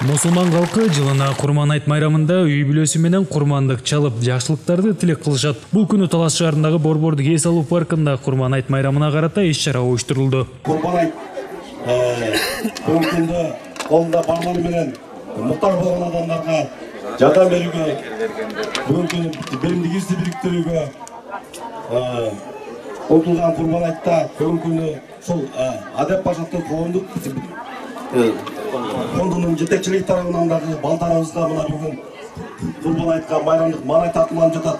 Мусулман халкы жылына Курман айт майрамында үй бүлөсү менен курмандык чалып, жакшылыктарды тилек кылышат. Бул күнү Талас шаарындагы Борбордук эс алуу паркында Курман айт майрамына карата иш-чара уюштурулду. Курман айт күндө колунда барлары менен муктаж болгон адамдарга жардам берүүгө, бүгүнкү беримдигибизди бириктирүүгө отулган Курман айтта бүгүнкү ушул Адеп башаттын коомдук фондунун жетекчилиги тарабынан дагы балдарыбызга мына бүгүн Курман айтка майрамдык маанай тартууланып жатат.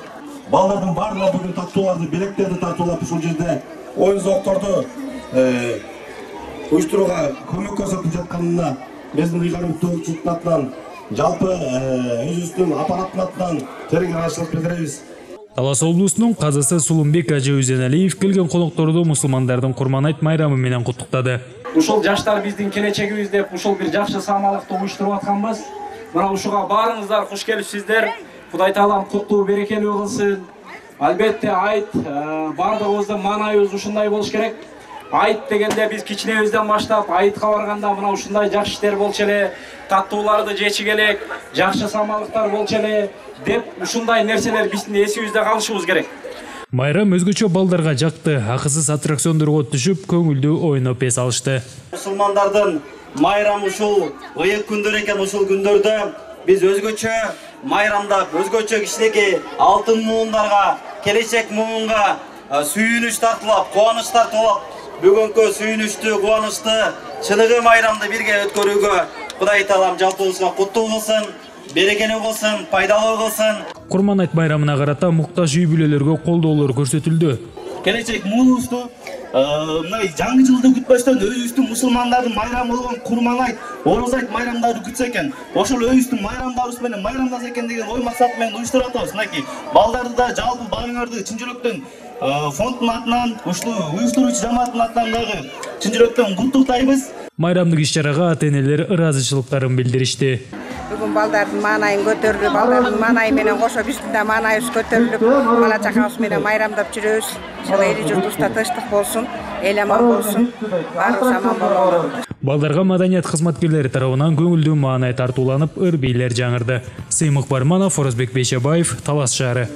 Балдардын баардыгы бүгүн тартууларды, белектерди тартуулап ушул жерде оюн зоокторду уюштурууга көмөк көрсөтүп жатканына биздин ыйгарымдуулуктун атынан, жалпы өзүбүздүн аппараттын атынан терең ыраазычылык билдиребиз. Талас облусунун казысы Сулумбек Ажы Үзеналиев келген конокторду мусулмандардын Курман айт майрамы менен куттуктады. Ушул жаштар биздин келечегибиз деп ушул бир жакшы самалыкты уюштуруп атканбыз. Мына ушуга баарыңыздар куш келипсиздер. Кудай таалам куттуу берекелүү кылсын. Албетте айт баардыгыбыздын маанайыбыз ушундай болуш керек. Айт дегенде биз кичинебизден баштап айтка барганда мына ушундай жакшы иштер болчу эле, таттууларды жечи келек, жакшы самалыктар болчу эле деп ушундай нерселер биздин эсибизде калышыбыз керек. Майрам өзгөчө балдарга жакты, акысыз аттракциондорго түшүп, көңүлдүү ойноп эс алышты. Мусулмандардын майрамы ушул ыйык күндөр экен. Ушул күндөрдө биз өзгөчө майрамдап, өзгөчө кичинекей алтын муундарга, келечек муунга сүйүнүч тартуулап, кубаныч тартуулап, бүгүнкү сүйүнүчтүү, кубанычты, чыныгы майрамды бирге өткөрүүгө Кудай таалам жалпыбызга куттуу кылсын, берекелүү кылсын, пайдалуу кылсын. Курман айт майрамына карата муктаж үй бүлөлөргө колдоолор көрсөтүлдү. Келечек муунубузду мына жаңы жылды күтпөстөн өзүбүздүн мусулмандардын майрамы болгон Курман айт, Ороз айт майрамдарды күтсө экен. Ошол өзүбүздүн майрамдарыбыз менен майрамдаса экен деген ой максат менен уюштуруп атабыз. Мынакей балдарды да жалпы баарыңарды чын жүрөктөн фонддун атынан, ушул уюштуруучу жамааттын атынан дагы чын жүрөктөн куттуктайбыз. Майрамдык иш-чарага ата-энелер ыраазычылыктарын билдиришти. Бүгүн балдардын маанайын көтөрүлүп, балдардын маанайы менен кошо биздин да маанайыбыз көтөрүлүп, бала чакабыз менен майрамдап жүрөбүз. Ошол эли журтубузда тынчтык болсун, эл аман болсун, баарыбыз аман бололу. Балдарга маданият кызматкерлери тарабынан көңүлдүү маанай тартууланып, ыр бийлер жаңырды. Сыймык Барманов, Орозбек Бейшебаев, Талас шаары.